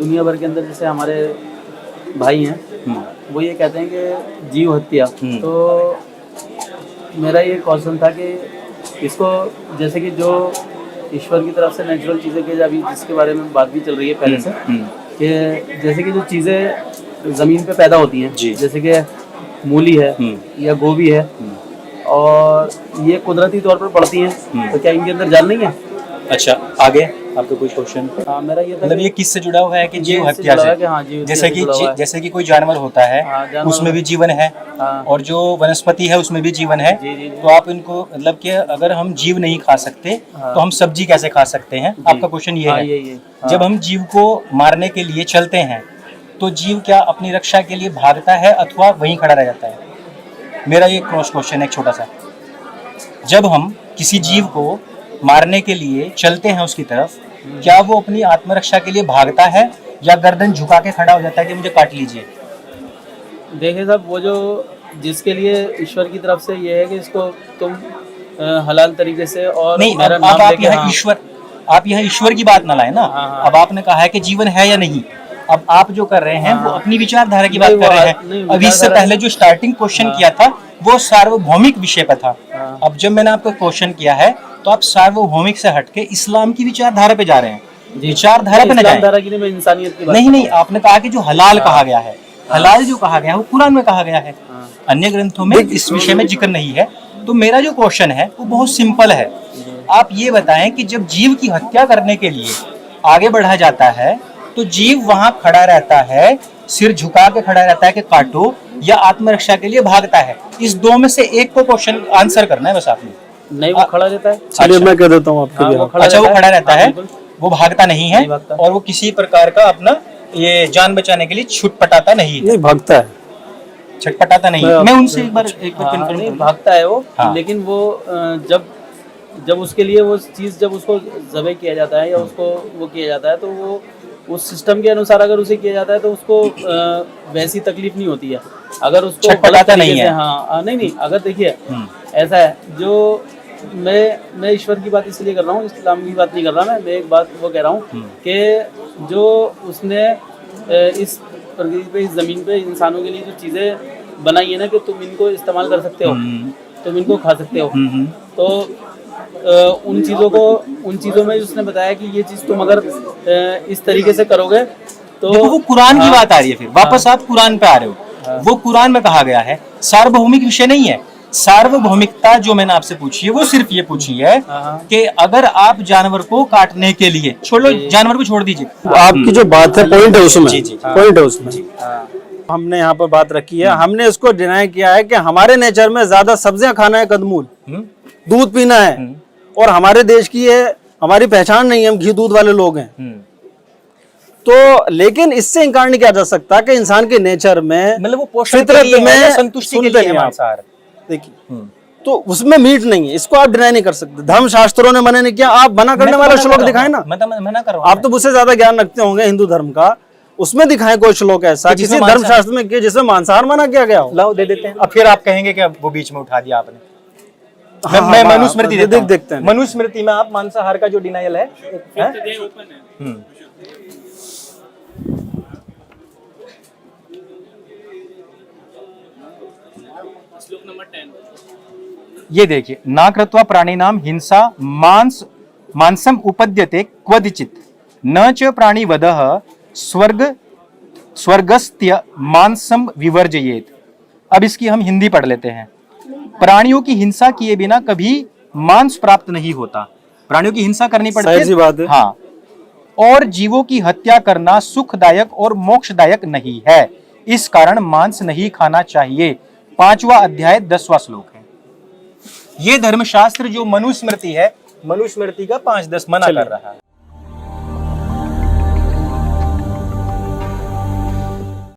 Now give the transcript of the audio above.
दुनिया भर के अंदर जैसे हमारे भाई हैं वो ये कहते हैं कि जीव हत्या, तो मेरा ये क्वेश्चन था कि इसको जैसे कि जो ईश्वर की तरफ से नेचुरल चीज़ें की अभी जिसके बारे में बात भी चल रही है पहले से कि जैसे कि जो चीज़ें ज़मीन पे पैदा होती हैं जैसे कि मूली है या गोभी है और ये कुदरती तौर पर बढ़ती हैं, तो क्या इनके अंदर जान नहीं है? अच्छा, आगे आपका कोई क्वेश्चन? मेरा ये मतलब ये किससे जुड़ा हुआ है कि जीव हत्या से? जैसे कि कोई जानवर होता है उसमें भी जीवन है और जो वनस्पति है उसमें भी जीवन है, तो आप इनको मतलब कि अगर हम जीव नहीं खा सकते तो हम सब्जी कैसे खा सकते हैं? आपका क्वेश्चन ये है। जब हम जीव को मारने के लिए चलते हैं तो जीव क्या अपनी रक्षा के लिए भागता है अथवा वहीं खड़ा रह जाता है? मेरा ये क्रॉस क्वेश्चन है एक छोटा सा। जब हम किसी जीव को मारने के लिए चलते हैं उसकी तरफ, क्या वो अपनी आत्मरक्षा के लिए भागता है या गर्दन झुका के खड़ा हो जाता है कि मुझे काट लीजिए? देखिए साहब, वो जो जिसके लिए ईश्वर की तरफ से ये है कि इसको तुम हलाल तरीके से और नहीं, मेरा अब आप यहाँ ईश्वर की बात ना लाए ना। अब आपने कहा है कि जीवन है या नहीं। अब आप जो कर रहे हैं वो अपनी विचारधारा की बात कर रहे हैं। अब इससे पहले जो स्टार्टिंग क्वेश्चन किया था वो सार्वभौमिक विषय पर था। अब जब मैंने आपको क्वेश्चन किया है तो आप सार्वभौमिक से हटके इस्लाम की विचारधारा पे जा रहे हैं। विचारधारा पे न जाएं। इंसानियत की नहीं, आपने कहा कि जो हलाल कहा गया है, हलाल जो कहा गया है वो कुरान में कहा गया है, अन्य ग्रंथों में इस विषय में जिक्र नहीं है। तो मेरा जो क्वेश्चन है वो बहुत सिंपल है। आप ये बताएं कि जब जीव की हत्या करने के लिए आगे बढ़ा जाता है तो जीव वहां खड़ा रहता है, सिर झुका के खड़ा रहता है कि काटो, या आत्मरक्षा के लिए भागता है? इस दो में से एक को क्वेश्चन आंसर करना है बस आपने। नहीं, वो खड़ा रहता है। चलिए मैं कह देता हूँ आपके लिए। अच्छा, वो खड़ा रहता है, वो भागता नहीं है और वो किसी प्रकार का अपना ये जान बचाने के लिए छुटपटाता नहीं है। नहीं, भागता है, छटपटाता नहीं है। मैं उनसे एक बार कंफर्म नहीं भागता है वो, लेकिन वो जब उसके लिए वो चीज़ जब उसको ज़बह किया जाता है या उसको वो किया जाता है तो वो उस सिस्टम के अनुसार अगर उसे किया जाता है तो उसको वैसी तकलीफ नहीं होती है। अगर उसको छटपटाता नहीं है। नहीं, अगर देखिए ऐसा है, जो मैं ईश्वर की बात इसलिए कर रहा हूँ, इस्लाम की बात नहीं कर रहा। मैं एक बात वो कह रहा हूँ कि जो उसने इस प्रकृति पे, इस ज़मीन पे इंसानों के लिए जो चीज़ें बनाई है ना कि तुम इनको इस्तेमाल कर सकते हो, तुम इनको खा सकते हो, तो उन चीज़ों में उसने बताया कि ये चीज़ तुम अगर इस तरीके से करोगे तो वो कुरान की बात आ रही है। फिर वापस आप कुरान पे आ रहे हो। वो कुरान में कहा गया है, सार्वभौमिक विषय नहीं है। सार्वभौमिकता जो मैंने आपसे पूछी है वो सिर्फ ये पूछी है कि अगर आप जानवर को काटने के लिए छोड़ो, जानवर को छोड़ दीजिए, आपकी जो बात है पॉइंट है उसमें, पॉइंट है उसमें। हमने यहाँ पर बात रखी है, हमने इसको डिनाई किया है कि हमारे नेचर में ज्यादा सब्जियां खाना है, कंदमूल, दूध पीना है, और हमारे देश की ये हमारी पहचान नहीं है, हम घी दूध वाले लोग हैं। तो लेकिन इससे इंकार नहीं किया जा सकता कि इंसान के नेचर में, मतलब वो फितरत में संतुष्टि के लिए मांसाहार, देखिए, तो उसमें मीट नहीं है, इसको आप डिनाई नहीं कर सकते। धर्म शास्त्रों ने मना नहीं किया। आप मना करने वाला श्लोक दिखाए ना। मना कर रहा हूं। आप तो मुझसे ज्यादा ज्ञान रखते होंगे हिंदू धर्म का, उसमें दिखाए कोई श्लोक ऐसा किसी धर्म शास्त्र में कि जिसमें मांसाहार मना किया गया हो। लाओ दे देते हैं। अब फिर आप कहेंगे कि वो बीच में उठा दिया आपने। मैं मनुस्मृति देखते हैं। मनुस्मृति में आप मांसाहार का जो डिनायल है, श्लोक नंबर 10 ये देखिए, ना कृत्वा प्राणिनाम हिंसा मांसम उपद्यते क्वचित न च प्राणिवधः स्वर्गस्थ्य मांसम विवर्जयेत। अब इसकी हम हिंदी पढ़ लेते हैं। प्राणियों की हिंसा किए बिना कभी मांस प्राप्त नहीं होता। प्राणियों की हिंसा करनी पड़ती है, बात है। हाँ, और जीवों की हत्या करना सुखदायक और मोक्षदायक नहीं है, इस कारण मांस नहीं खाना चाहिए। 5वां अध्याय 10वां श्लोक है। ये धर्मशास्त्र जो मनुस्मृति है, मनुस्मृति का 5-10 मना कर रहा है।